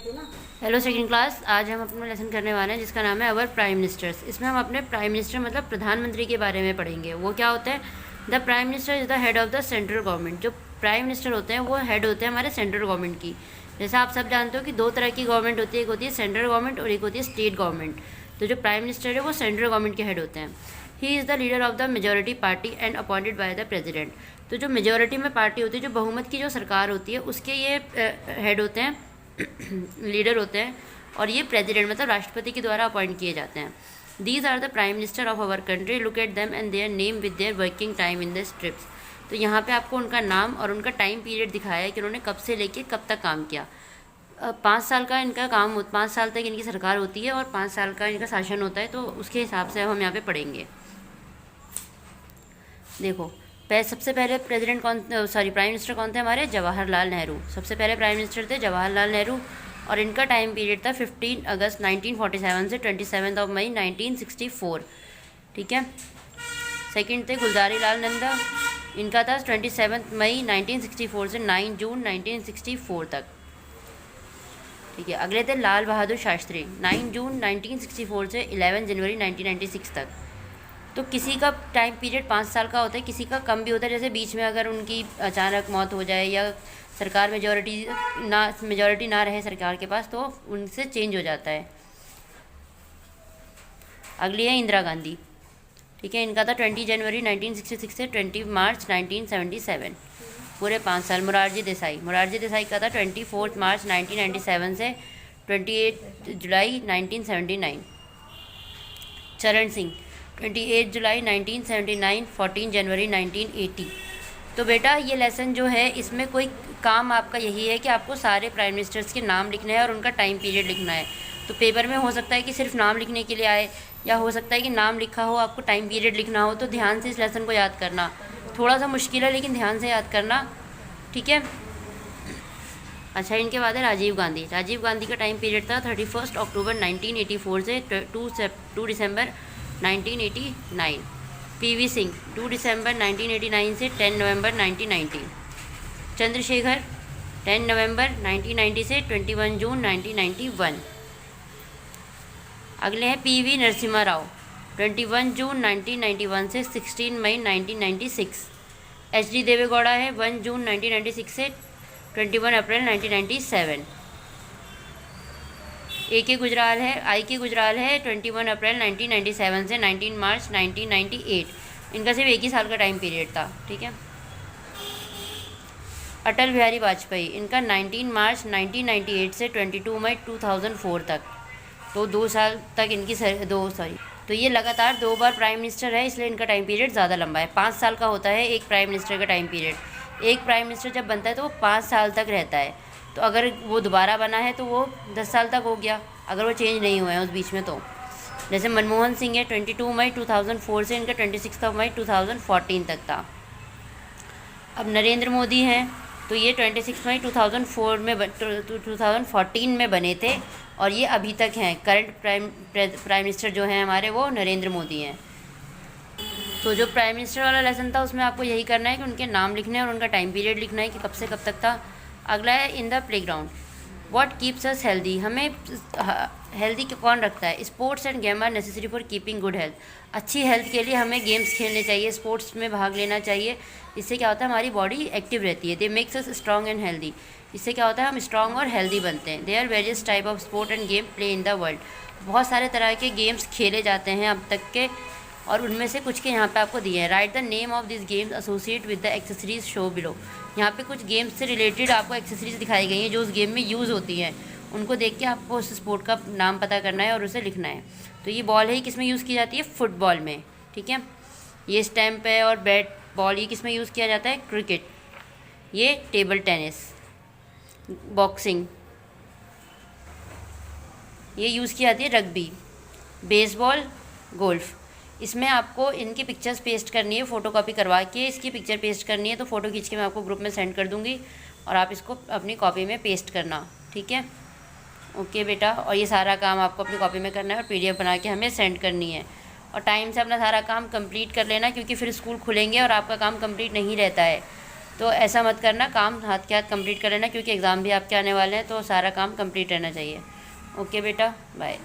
थे ना। Hello second class. आज हम अपना लेसन करने वाले हैं जिसका नाम है अवर प्राइम मिनिस्टर्स। इसमें हम अपने प्राइम मिनिस्टर मतलब प्रधानमंत्री के बारे में पढ़ेंगे। वो क्या होते हैं? The prime minister is the head of the central government. जो प्राइम मिनिस्टर होते हैं वो हेड होते हैं हमारे सेंट्रल गवर्नमेंट की। जैसा आप सब जानते हो कि दो तरह की गवर्नमेंट होती है, एक होती है सेंट्रल गवर्नमेंट और एक होती है स्टेट गवर्नमेंट। तो जो प्राइम मिनिस्टर है वो सेंट्रल गवर्नमेंट के हेड होते हैं। He is the leader of the majority party and appointed by the president. तो जो मेजोरिटी में पार्टी होती है, जो बहुमत की जो सरकार होती है, उसके ये हेड होते हैं, लीडर होते हैं। और ये प्रेसिडेंट मतलब राष्ट्रपति के द्वारा अपॉइंट किए जाते हैं। These are the prime minister of our country. Look at them and their name with their working time in the strips. तो यहाँ पे आपको उनका नाम और उनका टाइम पीरियड दिखाया है कि उन्होंने कब से लेके कब तक काम किया। 5 साल का इनका काम 5 साल तक इनकी सरकार होती है और 5 साल का इनका शासन होता है। तो उसके हिसाब से हम यहाँ पे पढ़ेंगे। देखो, सबसे पहले प्रेसिडेंट प्राइम मिनिस्टर कौन थे हमारे? जवाहरलाल नेहरू। सबसे पहले प्राइम मिनिस्टर थे जवाहरलाल नेहरू और इनका टाइम पीरियड था 15 अगस्त 1947 से 27 मई 1964। ठीक है। सेकंड थे गुलजारी लाल नंदा। इनका था 27 मई 1964 से 9 जून 1964 तक। ठीक है। अगले थे लाल बहादुर शास्त्री, 9 जून 1964 से 11 जनवरी 1996 तक। तो किसी का टाइम पीरियड 5 साल का होता है, किसी का कम भी होता है। जैसे बीच में अगर उनकी अचानक मौत हो जाए या सरकार मेजॉरिटी ना रहे सरकार के पास, तो उनसे चेंज हो जाता है। अगली है इंदिरा गांधी। ठीक है। इनका था 20 जनवरी 1966 से 20 मार्च 1977, पूरे 5 साल। मोरारजी देसाई का था 24 मार्च 1997 से 28 जुलाई 1979। चरण सिंह 28 जुलाई 1979, 14 जनवरी 1980। तो बेटा ये लेसन जो है, इसमें कोई काम आपका यही है कि आपको सारे प्राइम मिनिस्टर्स के नाम लिखने हैं और उनका टाइम पीरियड लिखना है। तो पेपर में हो सकता है कि सिर्फ नाम लिखने के लिए आए, या हो सकता है कि नाम लिखा हो, आपको टाइम पीरियड लिखना हो। तो ध्यान से इस लेसन को याद करना। थोड़ा सा मुश्किल है लेकिन ध्यान से याद करना। ठीक है। अच्छा, इनके बाद है राजीव गांधी का टाइम पीरियड था 31 अक्टूबर 1984 से 2 दिसंबर 1989। पीवी सिंह 2 दिसंबर 1989 से 10 नवंबर 1990। चंद्रशेखर 10 नवंबर 1990 से 21 जून 1991। अगले हैं पीवी नरसिम्हा राव, 21 जून 1991 से 16 मई 1996। एचडी देवेगौड़ा है 1 जून 1996 से 21 अप्रैल 1997। आई के गुजराल है 21 अप्रैल 1997 से 19 मार्च 1998। इनका सिर्फ एक ही साल का टाइम पीरियड था। ठीक है। अटल बिहारी वाजपेयी, इनका 19 मार्च 1998 से 22 मई 2004 तक। तो 2 साल तक इनकी तो ये लगातार 2 बार प्राइम मिनिस्टर है, इसलिए इनका टाइम पीरियड ज़्यादा लंबा है। 5 साल का होता है एक प्राइम मिनिस्टर का टाइम पीरियड। एक प्राइम मिनिस्टर जब बनता है तो वो 5 साल तक रहता है। तो अगर वो दोबारा बना है तो वो 10 साल तक हो गया, अगर वो चेंज नहीं हुए हैं उस बीच में। तो जैसे मनमोहन सिंह है 22 मई 2004 से इनका 26 मई 2014 तक था। अब नरेंद्र मोदी हैं तो ये 26 मई 2014 में बने थे और ये अभी तक हैं। करंट प्राइम मिनिस्टर जो हैं हमारे वो नरेंद्र मोदी हैं। तो जो प्राइम मिनिस्टर वाला लेसन था उसमें आपको यही करना है कि उनके नाम लिखने हैं और उनका टाइम पीरियड लिखना है कि कब से कब तक था। अगला है in the playground. What keeps us healthy. हमें हेल्दी कौन रखता है? Sports and game are necessary for keeping good health. अच्छी हेल्थ के लिए हमें गेम्स खेलने चाहिए, स्पोर्ट्स में भाग लेना चाहिए। इससे क्या होता है, हमारी बॉडी एक्टिव रहती है। दे makes us strong and healthy. इससे क्या होता है, हम स्ट्रॉन्ग और हेल्दी बनते हैं। They are various type of sport and game play in the world. बहुत सारे तरह के गेम्स खेले जाते हैं अब तक के, और उनमें से कुछ के यहाँ पे आपको दिए हैं। Right the name of this games associate with the accessories show below. यहाँ पे कुछ गेम्स से रिलेटेड आपको एक्सेसरीज दिखाई गई हैं जो उस गेम में यूज़ होती हैं। उनको देख के आपको उस स्पोर्ट का नाम पता करना है और उसे लिखना है। तो ये बॉल है, किस में यूज़ की जाती है? फुटबॉल में। ठीक है। ये स्टैम्प है और बैट बॉल, ये किस में यूज़ किया जाता है? क्रिकेट। ये टेबल टेनिस, बॉक्सिंग, ये यूज़ की जाती है रग्बी, बेसबॉल, गोल्फ। इसमें आपको इनकी पिक्चर्स पेस्ट करनी है, फ़ोटोकॉपी करवा के इसकी पिक्चर पेस्ट करनी है। तो फ़ोटो खींच के मैं आपको ग्रुप में सेंड कर दूँगी और आप इसको अपनी कॉपी में पेस्ट करना। ठीक है। ओके बेटा। और ये सारा काम आपको अपनी कॉपी में करना है और पीडीएफ बना के हमें सेंड करनी है। और टाइम से अपना सारा काम कंप्लीट कर लेना, क्योंकि फिर स्कूल खुलेंगे और आपका काम कंप्लीट नहीं रहता है। तो ऐसा मत करना, काम हाथ के हाथ कंप्लीट कर लेना, क्योंकि एग्ज़ाम भी आपके आने वाले हैं, तो सारा काम कंप्लीट रहना चाहिए। ओके बेटा, बाय।